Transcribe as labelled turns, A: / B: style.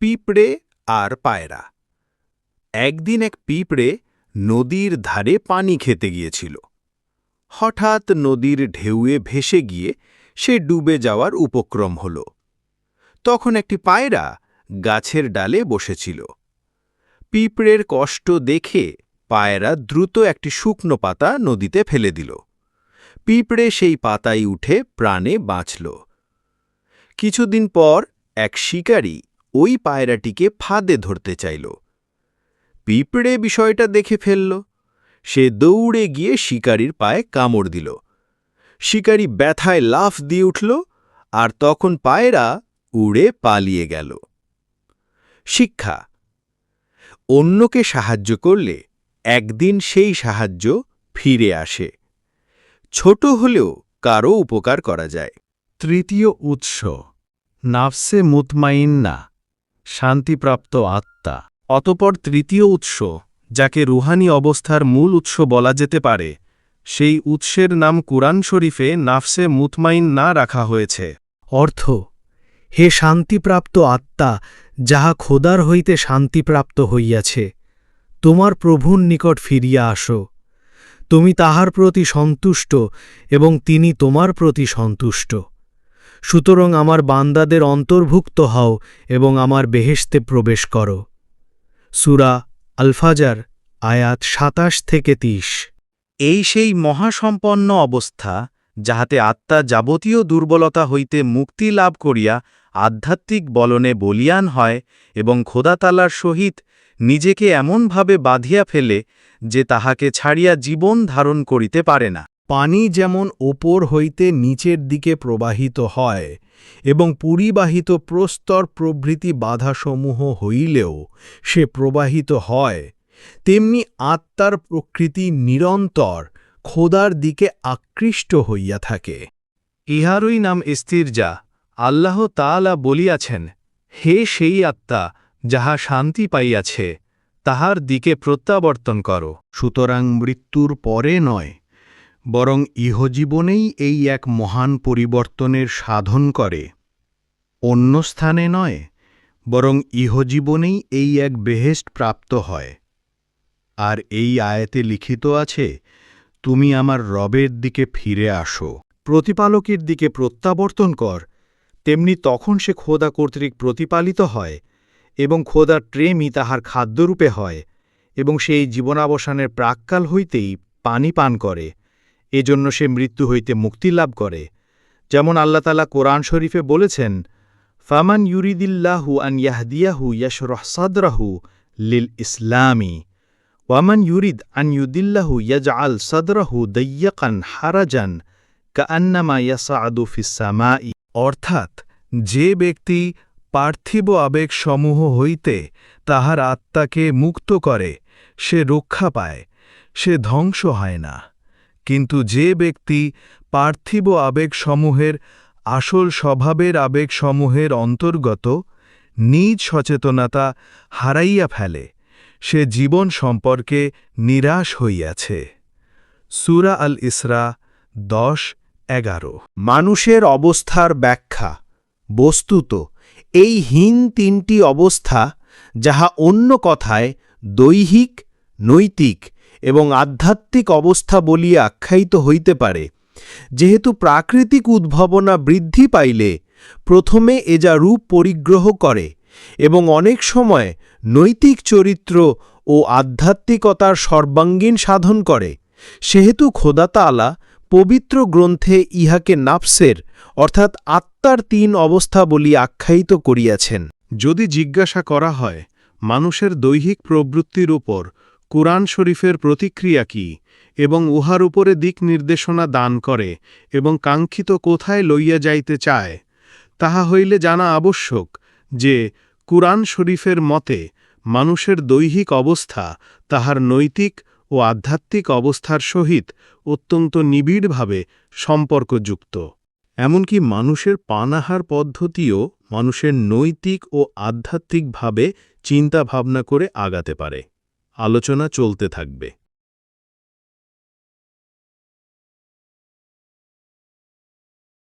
A: পিঁপড়ে আর পায়রা। একদিন এক পিঁপড়ে নদীর ধারে পানি খেতে গিয়েছিল। হঠাৎ নদীর ঢেউয়ে ভেসে গিয়ে সে ডুবে যাওয়ার উপক্রম হল। তখন একটি পায়রা গাছের ডালে বসেছিল। পিঁপড়ের কষ্ট দেখে পায়রা দ্রুত একটি শুকনো পাতা নদীতে ফেলে দিল। পিঁপড়ে সেই পাতায় উঠে প্রাণে বাঁচল। কিছুদিন পর এক শিকারী ওই পায়রাটিকে ফাঁদে ধরতে চাইল। পিঁপড়ে বিষয়টা দেখে ফেলল। সে দৌড়ে গিয়ে শিকারীর পায়ে কামড় দিল। শিকারী ব্যথায় লাফ দিয়ে উঠল, আর তখন পায়রা উড়ে পালিয়ে গেল। শিক্ষা: অন্যকে সাহায্য করলে একদিন সেই সাহায্য ফিরে আসে। ছোট হলেও কারো উপকার করা যায়।
B: তৃতীয় উৎস, নাফসে মুতমাইন্না, শান্তিপ্রাপ্ত আত্মা। অতঃপর তৃতীয় উৎস, যাকে রুহানি অবস্থার মূল উৎস বলা যেতে পারে, সেই উৎসের নাম কুরআন শরীফে নাফসে মুতমাইন্না রাখা হয়েছে।
C: অর্থ: হে শান্তিপ্রাপ্ত আত্মা, যাহা খোদার হইতে শান্তিপ্রাপ্ত হইয়াছে, তোমার প্রভুর নিকট ফিরিয়া আসো। তুমি তাহার প্রতি সন্তুষ্ট এবং তিনি তোমার প্রতি সন্তুষ্ট। সুতরাং আমার বান্দাদের অন্তর্ভুক্ত হও এবং আমার বেহেশতে প্রবেশ করো। সূরা আল-ফাজর, আয়াত ২৭-৩০।
B: এই সেই মহাসম্পন্ন অবস্থা, যাহাতে আত্মা যাবতীয় দুর্বলতা হইতে মুক্তি লাভ করিয়া আধ্যাত্মিক বলনে বলীয়ান হয় এবং খোদাতালার সহিত নিজেকে এমনভাবে বাঁধিয়া ফেলে যে তাহাকে ছাড়িয়া জীবন ধারণ করিতে পারে না।
A: পানি যেমন ওপর হইতে নিচের দিকে প্রবাহিত হয় এবং পরিবাহিত প্রস্তর প্রভৃতি বাধাসমূহ হইলেও সে প্রবাহিত হয়, তেমনি আত্মার প্রকৃতি নিরন্তর খোদার দিকে আকৃষ্ট হইয়া থাকে।
B: ইহারই নাম ইস্তিরজা। আল্লাহ তাআলা বলিয়াছেন, হে সেই আত্মা যাহা শান্তি পাইয়াছে, তাহার দিকে প্রত্যাবর্তন কর।
A: সুতরাং মৃত্যুর পরে নয়, বরং ইহজীবনেই এই এক মহান পরিবর্তনের সাধন করে। অন্য স্থানে নয়, বরং ইহজীবনেই এই এক বেহেশত প্রাপ্ত হয়। আর এই আয়াতে লিখিত আছে, তুমি আমার রবের দিকে ফিরে আসো। প্রতিপালকের দিকে প্রত্যাবর্তন কর, তেমনি তখন সে খোদা কর্তৃক প্রতিপালিত হয় এবং খোদার প্রেমই তাহার খাদ্যরূপে হয়, এবং সেই জীবনাবসানের প্রাক্কাল হইতেই পানি পান করে। এজন্য সে মৃত্যু হইতে মুক্তি লাভ করে। যেমন আল্লাহ তাআলা কোরআন শরীফে বলেছেন, ফামান ইউরিদিল্লাহু আন ইয়াহদিয়াহু ইয়াশরাহ সাদরাহু লিল ইসলামি ওয়ামান ইউরিদ আন ইউদিল্লাহু ইয়াজআল সাদরাহু দাইয়্যাকান হারাজান কাআন্নামা ইয়াসআদু ফিস সামাই।
B: অর্থাৎ, যে ব্যক্তি পার্থিব আবেগসমূহ হইতে তাহার আত্মাকে মুক্ত করে, সে রক্ষা পায়, সে ধ্বংস হয় না। কিন্তু যে ব্যক্তি পার্থিব আবেগসমূহের আসল স্বভাবের আবেগসমূহের অন্তর্গত নিজ সচেতনতা হারাইয়া ফেলে, সে জীবন সম্পর্কে নিরাশ হইয়াছে। সূরা আল ইসরা 10-11।
A: মানুষের অবস্থার ব্যাখ্যা: বস্তুত এই হীন তিনটি অবস্থা, যাহা অন্য কথায় দৈহিক, নৈতিক এবং আধ্যাত্মিক অবস্থা বলিয়া আখ্যায়িত হইতে পারে, যেহেতু প্রাকৃতিক উদ্ভাবনা বৃদ্ধি পাইলে প্রথমে এ যা রূপ পরিগ্রহ করে এবং অনেক সময় নৈতিক চরিত্র ও আধ্যাত্মিকতার সর্বাঙ্গীন সাধন করে, সেহেতু খোদা তাআলা পবিত্র গ্রন্থে ইহাকে নাফসের অর্থাৎ আত্মার ৩ অবস্থা বলিয়া আখ্যায়িত করিয়াছেন।
B: যদি জিজ্ঞাসা করা হয় মানুষের দৈহিক প্রবৃত্তির উপর কুরআন শরীফের প্রতিক্রিয়া কি এবং উহার উপরে দিক নির্দেশনা দান করে এবং কাঙ্ক্ষিত কোথায় লইয়া যাইতে চায়, তাহা হইলে জানা আবশ্যক যে কুরআন শরীফের মতে মানুষের দৈহিক অবস্থা তাহার নৈতিক ও আধ্যাত্মিক অবস্থার সহিত অত্যন্ত নিবিড়ভাবে সম্পর্কযুক্ত। এমনকি মানুষের পানাহার পদ্ধতিও মানুষের নৈতিক ও আধ্যাত্মিকভাবে চিন্তাভাবনা করে আগাতে পারে। আলোচনা চলতে থাকবে।